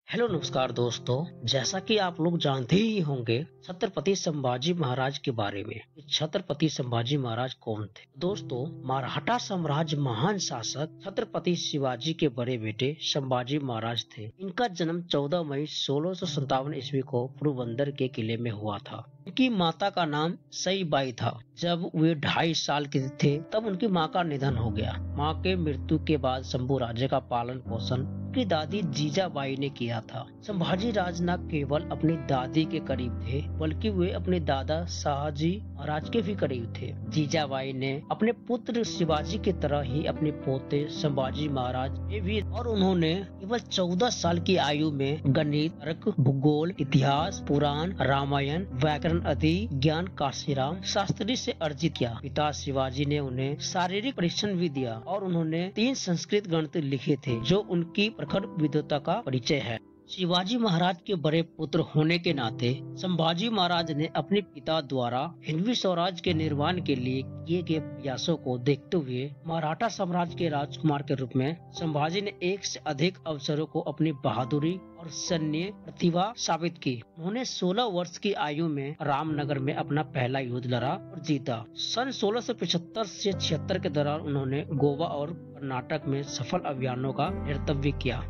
Hello नमस्कार दोस्तों। जैसा कि आप लोग जानते ही होंगे छत्रपति संभाजी महाराज के बारे में। छत्रपति संभाजी महाराज कौन थे? दोस्तों, मराठा साम्राज्य महान शासक छत्रपति शिवाजी के बड़े बेटे संभाजी महाराज थे। इनका जन्म 14 मई 1657 ईस्वी को पोरबंदर के किले में हुआ था। उनकी माता का नाम सईबाई था। जब वे 2.5 साल के थे तब उनकी मां का निधन हो गया। मां के मृत्यु के बाद शंभू राज्य का पालन पोषण की दादी जीजाबाई ने किया था। संभाजी राज न केवल अपनी दादी के करीब थे बल्कि वे अपने दादा शाहजी महाराज के भी करीब थे। जीजाबाई ने अपने पुत्र शिवाजी की तरह ही अपने पोते संभाजी महाराज में भी, और उन्होंने केवल 14 साल की आयु में गणित, तर्क, भूगोल, इतिहास, पुराण, रामायण, व्याकरण आदि ज्ञान काशीराम शास्त्री से अर्जित किया। पिता शिवाजी ने उन्हें शारीरिक परीक्षण भी दिया और उन्होंने 3 संस्कृत ग्रंथ लिखे थे जो उनकी प्रखर विद्वता का परिचय है। शिवाजी महाराज के बड़े पुत्र होने के नाते संभाजी महाराज ने अपने पिता द्वारा हिंदवी स्वराज के निर्माण के लिए किए गए प्रयासों को देखते हुए मराठा साम्राज्य के राजकुमार के रूप में संभाजी ने एक से अधिक अवसरों को अपनी बहादुरी और सैन्य प्रतिभा साबित की। उन्होंने 16 वर्ष की आयु में रामनगर में अपना पहला युद्ध लड़ा और जीता। सन 1675 से 76 के दौरान उन्होंने गोवा और कर्नाटक में सफल अभियानों का नेतृत्व किया।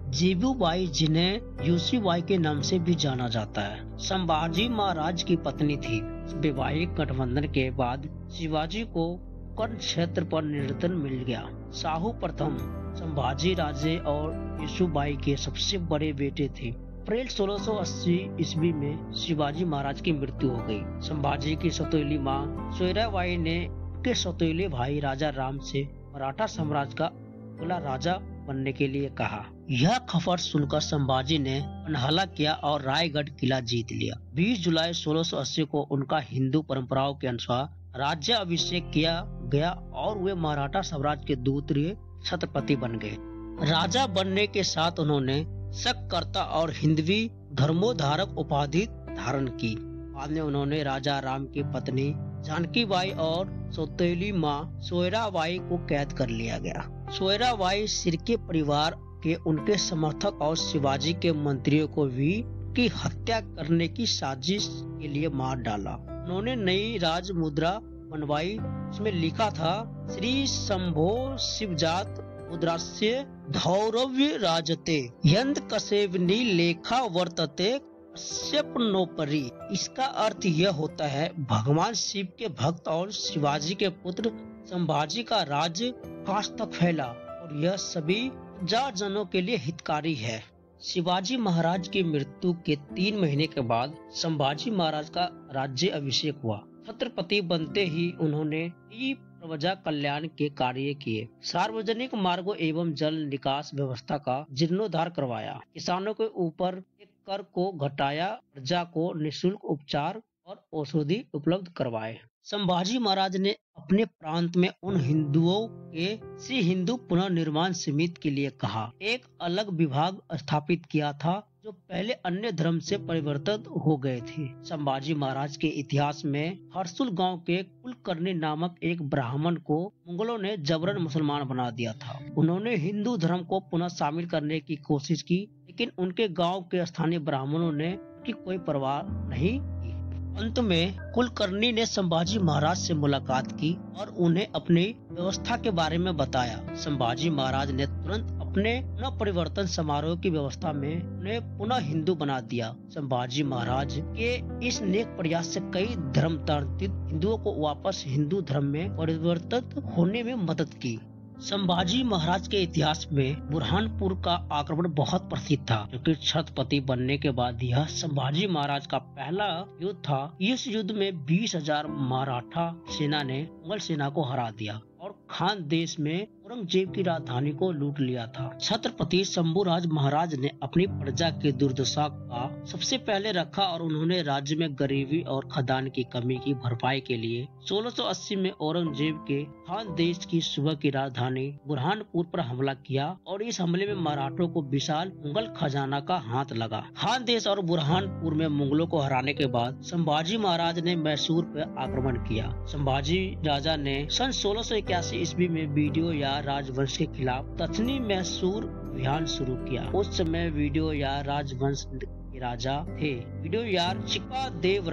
जीवूबाई, जिन्हें यूसीबाई के नाम से भी जाना जाता है, संभाजी महाराज की पत्नी थी। वैवाहिक गठबंधन के बाद शिवाजी को कर्ण क्षेत्र पर नियंत्रण मिल गया। शाहू प्रथम संभाजी राजे और यूसीबाई के सबसे बड़े बेटे थे। अप्रैल 1680 ईस्वी में शिवाजी महाराज की मृत्यु हो गई। संभाजी की सौतेली मां सोयराबाई ने उनके सौतेले भाई राजा राम से मराठा साम्राज्य का अगला राजा बनने के लिए कहा। यह खबर सुनकर संभाजी ने अनहाला किया और रायगढ़ किला जीत लिया। 20 जुलाई 1680 को उनका हिंदू परंपराओं के अनुसार राज्य अभिषेक किया गया और वे मराठा साम्राज्य के दूसरे छत्रपति बन गए। राजा बनने के साथ उन्होंने सककर्ता और हिंदवी धर्मोद्धारक उपाधि धारण की। बाद में उन्होंने राजा राम की पत्नी जानकीबाई और सौतेली मां सोयराबाई को कैद कर लिया गया। सोयराबाई सिरके परिवार के उनके समर्थक और शिवाजी के मंत्रियों को भी की हत्या करने की साजिश के लिए मार डाला। उन्होंने नई राज मुद्रा बनवाई। उसमें लिखा था, श्री शंभो शिवजात मुद्रास्य धौरव्य राजते यंद कसेवनी लेखा वर्तते नोपरी। इसका अर्थ यह होता है, भगवान शिव के भक्त और शिवाजी के पुत्र संभाजी का राज्य काश तक फैला और यह सभी जनों के लिए हितकारी है। शिवाजी महाराज की मृत्यु के 3 महीने के बाद संभाजी महाराज का राज्य अभिषेक हुआ। छत्रपति बनते ही उन्होंने प्रजा कल्याण के कार्य किए। सार्वजनिक मार्गों एवं जल निकास व्यवस्था का जीर्णोद्धार करवाया। किसानों के ऊपर कर को घटाया। प्रजा को निःशुल्क उपचार और औषधि उपलब्ध करवाए। संभाजी महाराज ने अपने प्रांत में उन हिंदुओं के श्री हिंदू पुनर्निर्माण समिति के लिए कहा। एक अलग विभाग स्थापित किया था जो पहले अन्य धर्म से परिवर्तित हो गए थे। संभाजी महाराज के इतिहास में हरसुल गांव के कुलकर्णी नामक एक ब्राह्मण को मुगलों ने जबरन मुसलमान बना दिया था। उन्होंने हिंदू धर्म को पुनः शामिल करने की कोशिश की, लेकिन उनके गांव के स्थानीय ब्राह्मणों ने उनकी कोई परवाह नहीं की। अंत में कुलकर्णी ने संभाजी महाराज से मुलाकात की और उन्हें अपनी व्यवस्था के बारे में बताया। संभाजी महाराज ने तुरंत अपने पुनः परिवर्तन समारोह की व्यवस्था में उन्हें पुनः हिंदू बना दिया। संभाजी महाराज के इस नेक प्रयास से कई धर्मांतरित हिंदुओं को वापस हिंदू धर्म में परिवर्तित होने में मदद की। संभाजी महाराज के इतिहास में बुरहानपुर का आक्रमण बहुत प्रसिद्ध था, क्योंकि छत्रपति बनने के बाद यह संभाजी महाराज का पहला युद्ध था। इस युद्ध में 20,000 मराठा सेना ने मुगल सेना को हरा दिया और खान देश में औरंगजेब की राजधानी को लूट लिया था। छत्रपति शंभूराज महाराज ने अपनी प्रजा की दुर्दशा का सबसे पहले रखा और उन्होंने राज्य में गरीबी और खदान की कमी की भरपाई के लिए 1680 में औरंगजेब के खान देश की सूबा की राजधानी बुरहानपुर पर हमला किया और इस हमले में मराठों को विशाल मुगल खजाना का हाथ लगा। खान देश और बुरहानपुर में मुगलों को हराने के बाद संभाजी महाराज ने मैसूर पर आक्रमण किया। संभाजी राजा ने सन 1681 ईस्वी में वीडियो या राजवंश के खिलाफ दक्षिणी मैसूर अभियान शुरू किया। उस समय विडो या राजवंश के राजा थे विडो यार शिकादेव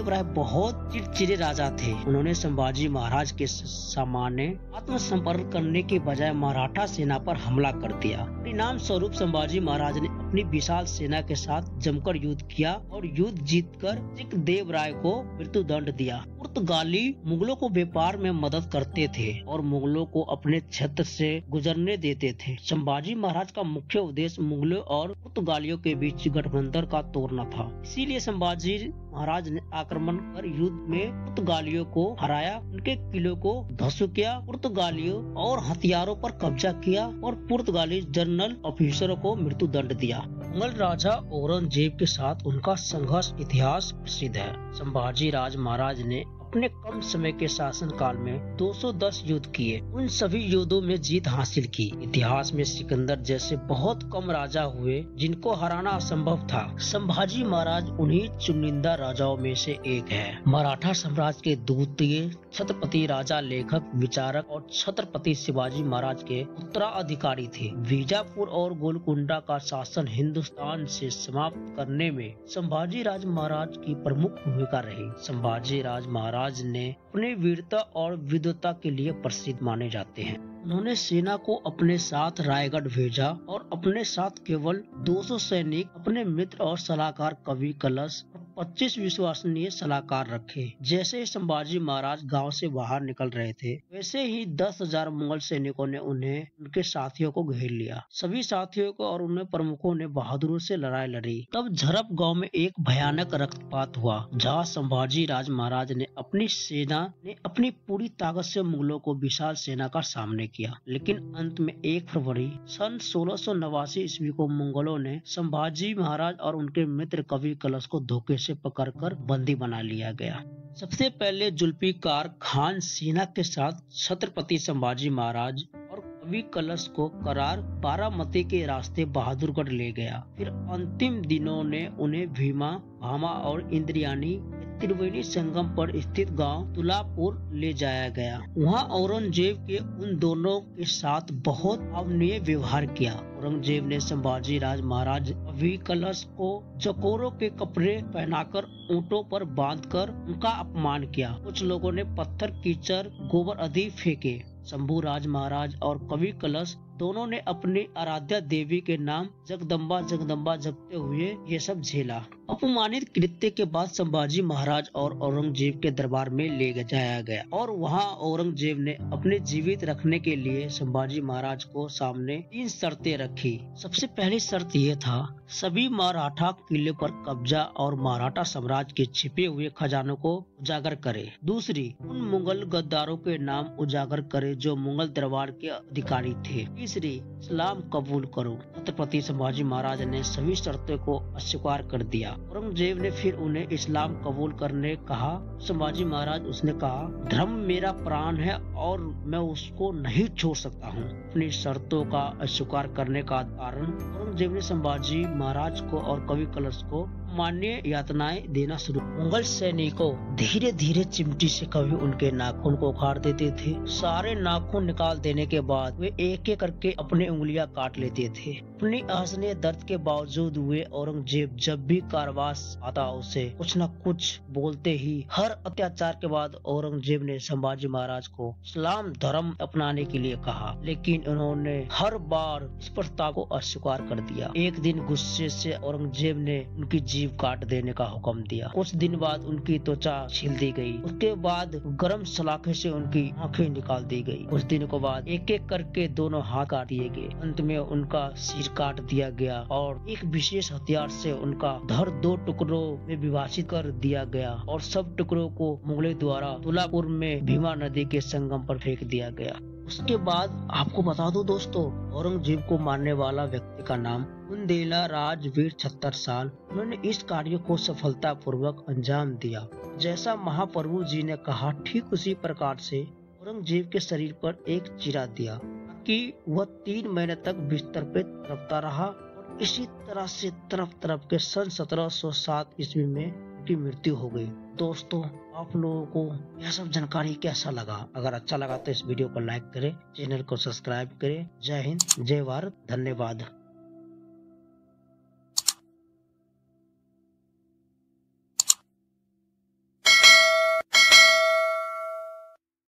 राय बहुत चिड़चिड़े राजा थे। उन्होंने संभाजी महाराज के सामने आत्मसमर्पण करने के बजाय मराठा सेना पर हमला कर दिया। परिणाम स्वरूप संभाजी महाराज ने अपनी विशाल सेना के साथ जमकर युद्ध किया और युद्ध जीतकर शिकादेव राय को मृत्यु दंड दिया। पुर्तगाली मुगलों को व्यापार में मदद करते थे और मुगलों को अपने क्षेत्र से गुजरने देते थे। संभाजी महाराज का मुख्य उद्देश्य मुगलों और पुर्तगालियों के बीच गठबंधन का तोड़ना था। इसीलिए संभाजी महाराज ने आक्रमण कर युद्ध में पुर्तगालियों को हराया, उनके किलों को ध्वस्त किया, पुर्तगालियों और हथियारों पर कब्जा किया और पुर्तगाली जनरल ऑफिसरों को मृत्यु दंड दिया। मुगल राजा औरंगजेब के साथ उनका संघर्ष इतिहास प्रसिद्ध है। संभाजी राज महाराज ने अपने कम समय के शासन काल में 210 युद्ध किए। उन सभी युद्धों में जीत हासिल की। इतिहास में सिकंदर जैसे बहुत कम राजा हुए जिनको हराना असंभव था। संभाजी महाराज उन्हीं चुनिंदा राजाओं में से एक है। मराठा साम्राज्य के द्वितीय छत्रपति राजा, लेखक, विचारक और छत्रपति शिवाजी महाराज के उत्तराधिकारी थे। बीजापुर और गोलकुंडा का शासन हिंदुस्तान से समाप्त करने में संभाजी राज महाराज की प्रमुख भूमिका रही। संभाजी राज महाराज ने अपनी वीरता और विद्वता के लिए प्रसिद्ध माने जाते हैं। उन्होंने सेना को अपने साथ रायगढ़ भेजा और अपने साथ केवल 200 सैनिक, अपने मित्र और सलाहकार कवि कलश और 25 विश्वसनीय सलाहकार रखे। जैसे ही संभाजी महाराज गांव से बाहर निकल रहे थे, वैसे ही 10,000 मुगल सैनिकों ने उन्हें उनके साथियों को घेर लिया। सभी साथियों को और उनमें प्रमुखों ने बहादुरों से लड़ाई लड़ी। तब झरप गांव में एक भयानक रक्तपात हुआ, जहां संभाजी राज महाराज ने अपनी सेना ने अपनी पूरी ताकत से मुगलों को विशाल सेना का सामना किया। लेकिन अंत में 1 फरवरी सन 1689 ईस्वी को मुगलों ने संभाजी महाराज और उनके मित्र कवि कलश को धोखे से पकड़कर बंदी बना लिया गया। सबसे पहले जुल्फिकार खान सेना के साथ छत्रपति संभाजी महाराज और कवि कलश को करार बारामती के रास्ते बहादुरगढ़ ले गया। फिर अंतिम दिनों ने उन्हें भीमा, भामा और इंद्रियानी त्रिवेणी संगम पर स्थित गांव तुलापुर ले जाया गया। वहां औरंगजेब के उन दोनों के साथ बहुत अवनीय व्यवहार किया। औरंगजेब ने संभाजी राज महाराज कवि कलश को चकोरों के कपड़े पहनाकर ऊंटों पर बांधकर उनका अपमान किया। कुछ लोगों ने पत्थर, कीचड़, गोबर आदि फेंके। शंभू राज महाराज और कवि कलश दोनों ने अपनी आराध्या देवी के नाम जगदम्बा जगदम्बा जपते हुए ये सब झेला। अपमानित कृत्य के बाद संभाजी महाराज और औरंगजेब के दरबार में ले जाया गया और वहां औरंगजेब ने अपने जीवित रखने के लिए संभाजी महाराज को सामने 3 शर्तें रखी। सबसे पहली शर्त यह था, सभी मराठा किले पर कब्जा और मराठा साम्राज्य के छिपे हुए खजानों को उजागर करे। दूसरी, उन मुगल गद्दारों के नाम उजागर करे जो मुगल दरबार के अधिकारी थे। तीसरी, इस्लाम कबूल करो। छत्रपति संभाजी महाराज ने सभी शर्तों को अस्वीकार कर दिया। औरंगजेब ने फिर उन्हें इस्लाम कबूल करने कहा। संभाजी महाराज उसने कहा, धर्म मेरा प्राण है और मैं उसको नहीं छोड़ सकता हूँ। अपनी शर्तों का अस्वीकार करने का कारण औरंगजेब ने संभाजी महाराज को और कवि कलश को मान्य यातनाएं देना शुरू। मुगल सैनिकों धीरे धीरे चिमटी से कभी उनके नाखून को उखाड़ देते थे। सारे नाखून निकाल देने के बाद वे एक एक करके अपने उंगलियां काट लेते थे। अपनी असहनीय दर्द के बावजूद वे औरंगजेब जब भी कारवास आता उसे कुछ न कुछ बोलते ही। हर अत्याचार के बाद औरंगजेब ने संभाजी महाराज को इस्लाम धर्म अपनाने के लिए कहा, लेकिन उन्होंने हर बार इस प्रस्ताव को अस्वीकार कर दिया। एक दिन गुस्से से औरंगजेब ने उनकी जीभ काट देने का हुक्म दिया। कुछ दिन बाद उनकी त्वचा छील दी गई। उसके बाद गरम सलाखे से उनकी आंखें निकाल दी गई। कुछ दिनों के बाद एक एक करके दोनों हाथ काट दिए गए। अंत में उनका सिर काट दिया गया और एक विशेष हथियार से उनका धड़ 2 टुकड़ों में विभाजित कर दिया गया और सब टुकड़ों को मुगलों द्वारा तुलापुर में भीमा नदी के संगम पर फेंक दिया गया। उसके बाद आपको बता दूं दोस्तों, औरंगजेब को मारने वाला व्यक्ति का नाम बुंदेला राजवीर छत्रसाल। उन्होंने इस कार्य को सफलता पूर्वक अंजाम दिया। जैसा महाप्रभु जी ने कहा, ठीक उसी प्रकार से औरंगजेब के शरीर पर एक चिरा दिया कि वह 3 महीने तक बिस्तर पे तड़पता रहा और इसी तरह से तड़प के सन 1707 ईस्वी में उनकी मृत्यु हो गई। दोस्तों, आप लोगों को यह सब जानकारी कैसा लगा? अगर अच्छा लगा तो इस वीडियो को लाइक करें, चैनल को सब्सक्राइब करें। जय हिंद, जय भारत, धन्यवाद।